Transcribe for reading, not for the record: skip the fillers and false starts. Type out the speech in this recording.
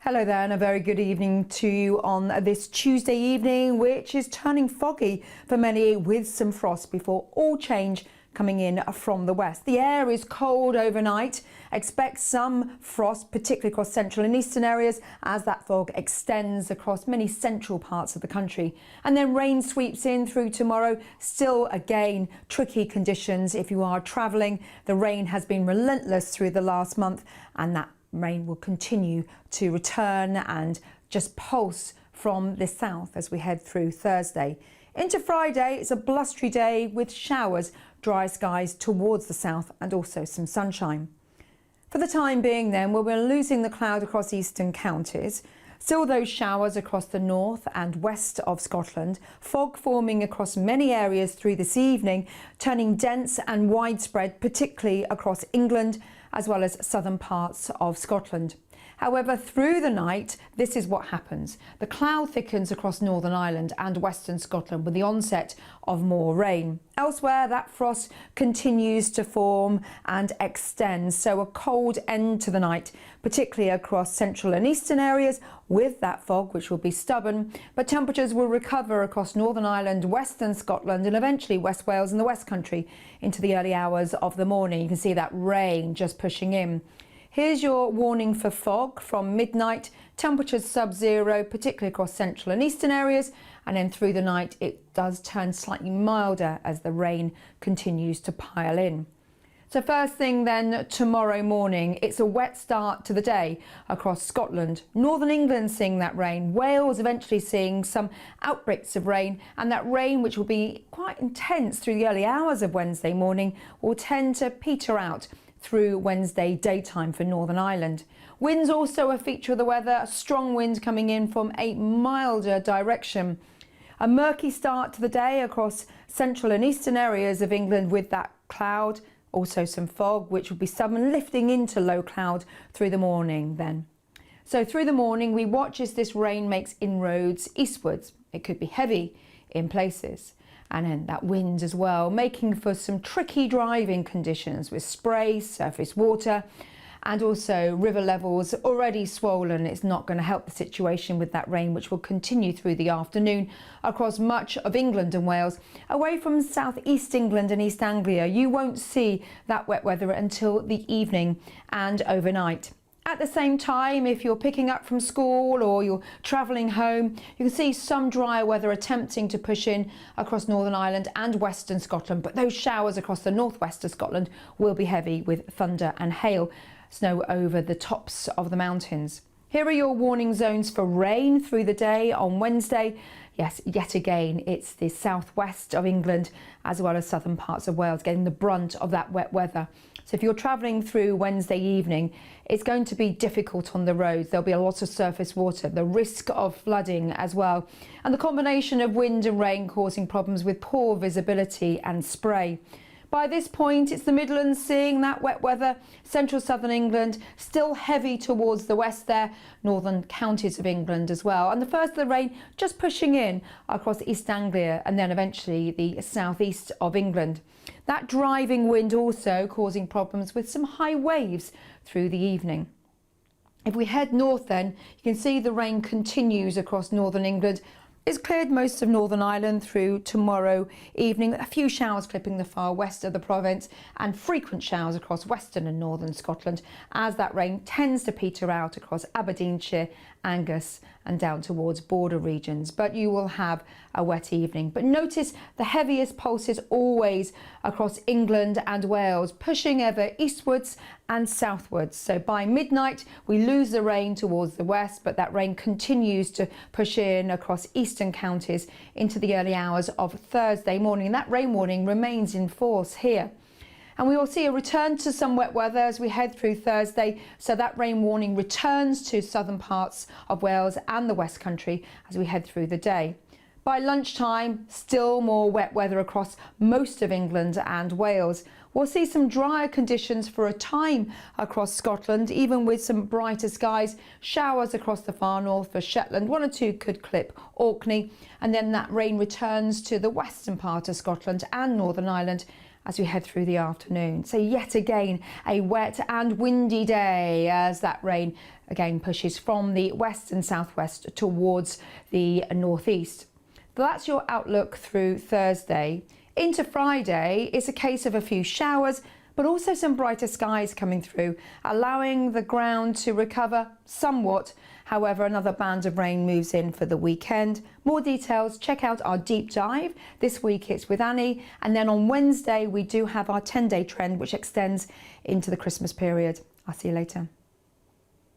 Hello there and a very good evening to you on this Tuesday evening, which is turning foggy for many with some frost before all change coming in from the west. The air is cold overnight. Expect some frost, particularly across central and eastern areas, as that fog extends across many central parts of the country. And then rain sweeps in through tomorrow. Still, again, tricky conditions if you are travelling. The rain has been relentless through the last month, and that rain will continue to return and just pulse from the south as we head through Thursday. Into Friday, it's a blustery day with showers, dry skies towards the south and also some sunshine. For the time being then, we're losing the cloud across eastern counties. Still those showers across the north and west of Scotland, fog forming across many areas through this evening, turning dense and widespread, particularly across England as well as southern parts of Scotland. However, through the night, this is what happens. The cloud thickens across Northern Ireland and western Scotland with the onset of more rain. Elsewhere, that frost continues to form and extend, so a cold end to the night, particularly across central and eastern areas with that fog, which will be stubborn, but temperatures will recover across Northern Ireland, western Scotland and eventually West Wales and the West Country into the early hours of the morning. You can see that rain just pushing in. Here's your warning for fog from midnight, temperatures sub-zero, particularly across central and eastern areas, and then through the night it does turn slightly milder as the rain continues to pile in. So first thing then tomorrow morning, it's a wet start to the day across Scotland. Northern England seeing that rain, Wales eventually seeing some outbreaks of rain, and that rain, which will be quite intense through the early hours of Wednesday morning, will tend to peter out through Wednesday daytime for Northern Ireland. Winds also a feature of the weather, a strong wind coming in from a milder direction. A murky start to the day across central and eastern areas of England with that cloud, also some fog, which will be stubborn, lifting into low cloud through the morning then. So through the morning, we watch as this rain makes inroads eastwards. It could be heavy in places. And then that wind as well, making for some tricky driving conditions with spray, surface water, and also river levels already swollen. It's not going to help the situation with that rain, which will continue through the afternoon across much of England and Wales. Away from southeast England and East Anglia, you won't see that wet weather until the evening and overnight. At the same time, if you're picking up from school or you're travelling home, you can see some drier weather attempting to push in across Northern Ireland and western Scotland, but those showers across the northwest of Scotland will be heavy with thunder and hail, snow over the tops of the mountains. Here are your warning zones for rain through the day on Wednesday. Yes, yet again, it's the southwest of England as well as southern parts of Wales getting the brunt of that wet weather. So if you're travelling through Wednesday evening, it's going to be difficult on the roads. There'll be a lot of surface water, the risk of flooding as well, and the combination of wind and rain causing problems with poor visibility and spray. By this point, it's the Midlands seeing that wet weather, central southern England still heavy towards the west there, northern counties of England as well. And the first of the rain just pushing in across East Anglia and then eventually the southeast of England. That driving wind also causing problems with some high waves through the evening. If we head north then, you can see the rain continues across northern England. It's cleared most of Northern Ireland through tomorrow evening. A few showers clipping the far west of the province and frequent showers across western and northern Scotland as that rain tends to peter out across Aberdeenshire, Angus and down towards border regions. But you will have a wet evening. But notice the heaviest pulses always across England and Wales, pushing ever eastwards and southwards. So by midnight, we lose the rain towards the west, but that rain continues to push in across eastern counties into the early hours of Thursday morning. That rain warning remains in force here. And we will see a return to some wet weather as we head through Thursday. So that rain warning returns to southern parts of Wales and the West Country as we head through the day. By lunchtime, still more wet weather across most of England and Wales. We'll see some drier conditions for a time across Scotland, even with some brighter skies. Showers across the far north for Shetland, one or two could clip Orkney, and then that rain returns to the western part of Scotland and Northern Ireland as we head through the afternoon. So yet again, a wet and windy day as that rain again pushes from the west and southwest towards the northeast. That's your outlook through Thursday. Into Friday, it's a case of a few showers, but also some brighter skies coming through, allowing the ground to recover somewhat. However, another band of rain moves in for the weekend. More details, check out our deep dive. This week it's with Annie. And then on Wednesday, we do have our 10-day trend, which extends into the Christmas period. I'll see you later.